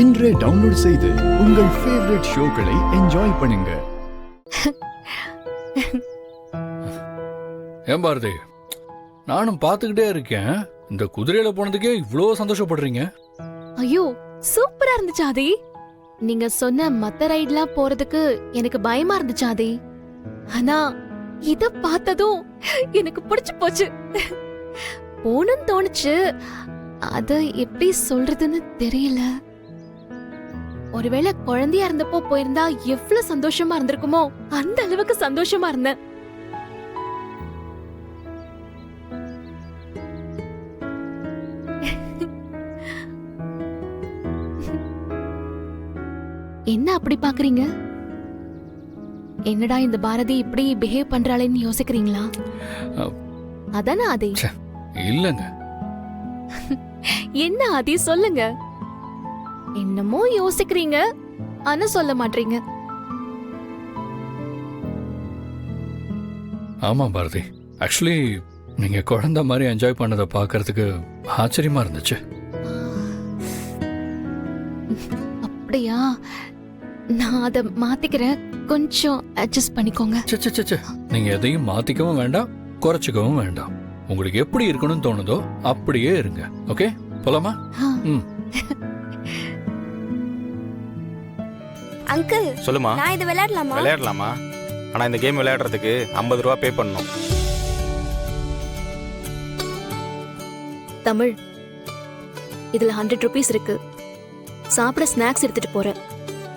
இன்றே டவுன்லோட் செய்து உங்கள் ஃபேவரட் ஷோக்களை என்ஜாய் பண்ணுங்க. ஏன் பாரதி, நானும் பார்த்துக்கிட்டே இருக்கேன். இந்த குதிரையில போனதுக்கே இவ்வளோ சந்தோஷப்படுறீங்க. ஐயோ சூப்பரா இருந்துச்சு ஆதி. நீங்க சொன்ன மத்த ரைட்லாம் போறதுக்கு எனக்கு பயமா இருந்துச்சு ஆதி. ஆனா இத பார்த்ததும் எனக்கு பிடிச்சு போச்சு. போனும் தோணுச்சு. அத எப்படி சொல்றதுன்னு தெரியல. ஒருவேளை குழந்தையா இருந்தப்போ போயிருந்தா எவ்வளவு சந்தோஷமா இருந்திருக்குமோ அந்த அளவுக்கு சந்தோஷமா இருந்தேன். என்ன அப்படி பாக்குறீங்க? என்னடா இந்த பாரதி இப்படி பிஹேவ் பண்றாளேன்னு யோசிக்கிறீங்களா? அதானே ஆதி? இல்லங்க. என்ன ஆதி சொல்லுங்க. என்னமோ யோசிக்கிறீங்க ஆனா சொல்ல மாட்டீங்க. ஆமா பாரதி, ஆக்சுவலி நீங்க குழந்தை மாதிரி என்ஜாய் பண்ணதை பார்க்கறதுக்கு ஆச்சரியமா இருந்துச்சு. அப்படியா? நான் அதை மாத்திக்கிறேன். கொஞ்சம் அட்ஜஸ்ட் பண்ணிக்கோங்க. நீங்க எதையும் மாத்திக்கவும் வேண்டாம், குறைச்சிக்கவும் வேண்டாம். உங்களுக்கு எப்படி இருக்கணும்னு தோணுதோ அப்படியே இருங்க. ஓகே, போலாமா? அங்கிள் சொல்லுமா. நான் இது விளையாடலாமா? விளையாடலாமா? ஆனா இந்த கேம் விளையாடுறதுக்கு 50 ரூபா பே பண்ணணும். தமிழ், இதுல 100 rupees இருக்கு. சாப்பிட ஸ்நாக்ஸ் எடுத்துட்டு போறேன்.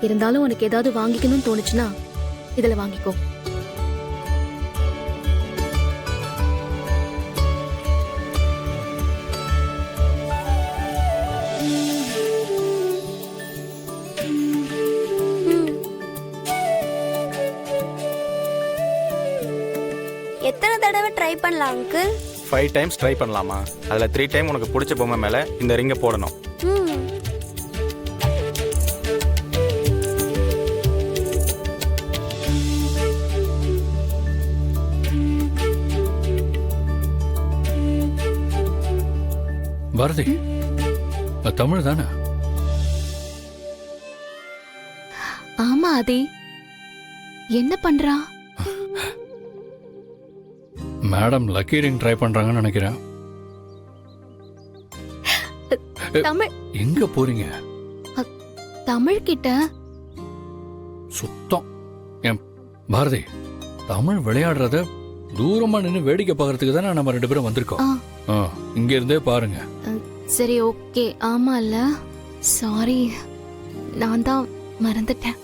இருந்தாலும் உனக்கு ஏதாவது வாங்கிக்கணும்னு தோணுச்சுன்னா இதுல வாங்கிக்கோ. எத்தனை தடவை ட்ரை பண்ணலாம் அங்கிள்? 5 டைம்ஸ் ட்ரை பண்ணலாமா? அதுல 3 டைம் உனக்கு பிடிச்ச பொம்மை மேல இந்த ரிங்கை போடணும். பாரதி, தமிழ் தானே? ஆமா ஆதி. என்ன பண்றா? மேடம் லக்கி ரிங் ட்ரை பண்றாங்கன்னு நினைக்கிறேன். தமிழ் எங்க போறீங்க? தமிழ் கிட்ட சுத்தம். என் பாரதி, தமிழ் விளையாடுறத தூரமா நின்று வேடிக்கை பார்க்கறதுக்கு தானே நம்ம 2 பேரும் வந்திருக்கோம். இங்க இருந்தே பாருங்க. சரி ஓகே. ஆமா இல்ல, சாரி, நான் தான் மறந்துட்டேன்.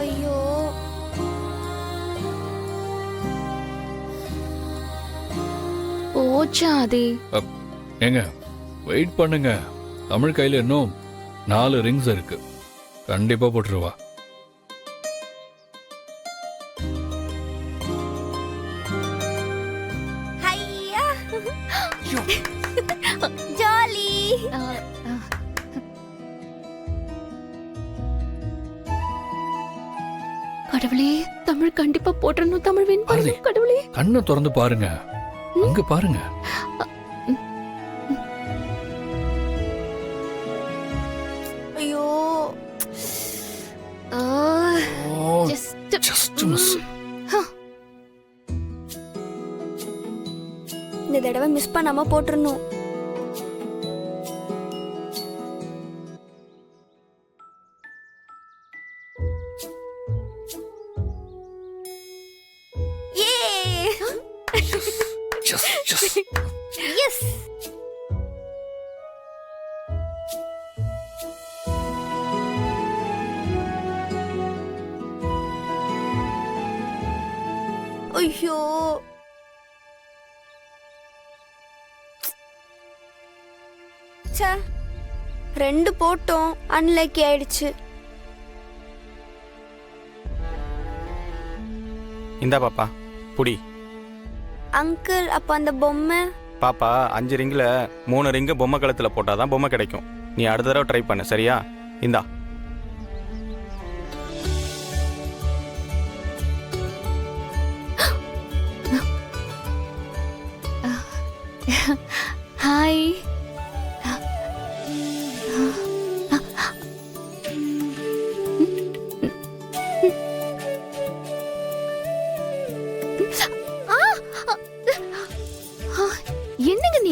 ஐயோ, போச்சா ஆதி? ஏங்க வெயிட் பண்ணுங்க. தமிழ் கையில இன்னும் 4 ரிங்ஸ் இருக்கு. கண்டிப்பா போட்டுருவா. ஐயா ஜாலி. கடவுளே, தமிழ் கண்டிப்பா போட்டணும். தமிழ் வின் பண்ணணும். கடவுளே, கண்ணை திறந்து பாருங்க. அங்க பாருங்க. ஐயோ, ஜஸ்ட் மிஸ். இந்த தடவை மிஸ் பண்ணாம போட்டுறணும். எஸ். ஐயோ, ச்சே, 2 போட்டோம், அன்லக்கி ஆயிடுச்சு. இந்தா பாப்பா, புடி. அங்கிள், அப்ப அந்த பொம்மை? பாப்பா, 5 ரிங்கில் 3 ரிங்கு பொம்மை கழுத்தில் போட்டாதான் பொம்மை கிடைக்கும். நீ அடுத்த தடவை ட்ரை பண்ணு, சரியா? இந்தா. ஹாய்.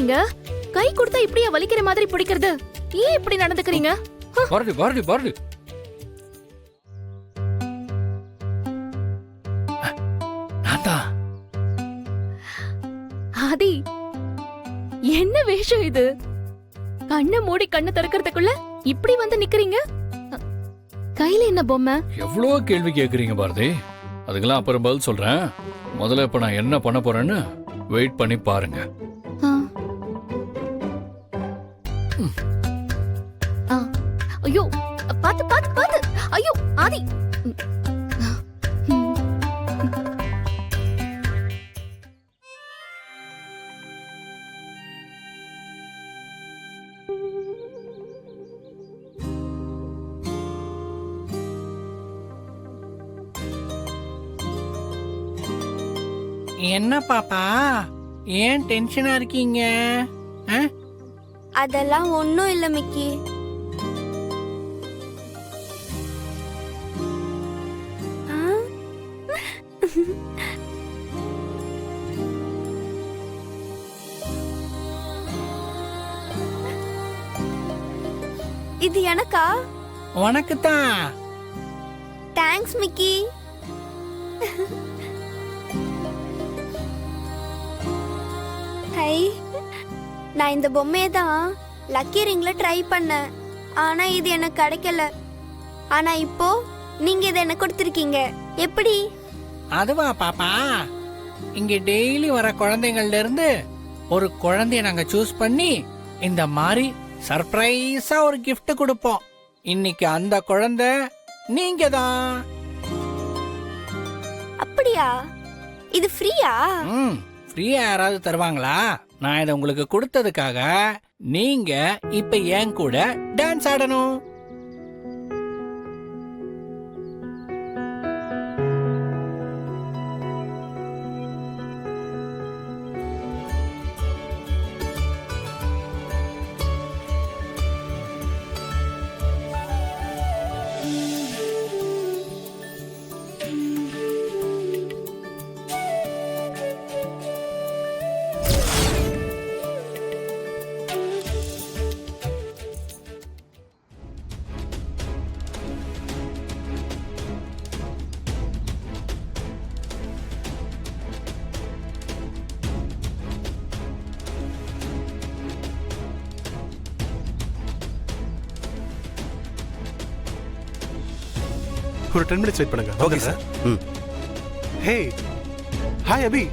நீங்க கை கொடுத்தா இப்படியே வலிக்கிற மாதிரி பிடிக்கிறது? ஏன் இப்படி நடந்துக்கிறீங்க? பாரதி பாரதி பாரதி, நான்தான். ஆதி, என்ன வேஷம் இது? கண்ணை மூடி கண்ணு திறக்கிறதுக்குள்ள இப்படி வந்து நிக்கிறீங்க. கையில என்ன பொம்மை? எவ்வளோ கேள்வி கேக்குறீங்க பாரதி, அதுக்கெல்லாம் அப்புறம் பதில் சொல்றேன். முதல்ல இப்ப நான் என்ன பண்ண போறேன்னு வெயிட் பண்ணி பாருங்க. ஆ. ஆ. ஐயோ, பாத்து பாத்து பாத்து. ஐயோ ஆதி. என்ன பாப்பா, ஏன் டென்ஷனா இருக்கீங்க? அதெல்லாம் ஒன்றும் இல்லை மிக்கி. ஆ? இது எனக்கா? உனக்கு தான். Thanks Mickey. ஹை, நான் இந்த பொம்மையை தான் லக்கி ரிங்ல ட்ரை பண்ணேன். ஆனா இது எனக்கு கிடைக்கல. ஆனா இப்போ நீங்க இதை எனக்கு கொடுத்துருக்கீங்க. எப்படி? அதுவா பாப்பா, இங்க டெய்லி வர குழந்தைங்கள்ல இருந்து ஒரு குழந்தைய நாங்க சூஸ் பண்ணி இந்த மாதிரி சர்ப்ரைஸா ஒரு gift கொடுப்போம். இன்னைக்கு அந்த குழந்தை நீங்க தான். அப்படியா? இது ஃப்ரீயா? ஃப்ரீயா யாராவது தருவாங்களா? நான் இதை உங்களுக்கு கொடுத்ததுக்காக நீங்க இப்ப என் கூட டான்ஸ் ஆடணும். ஒரு 10 minutes வெயிட் பண்ணுங்க. Okay sir. ஹே, ஹாய் அபி.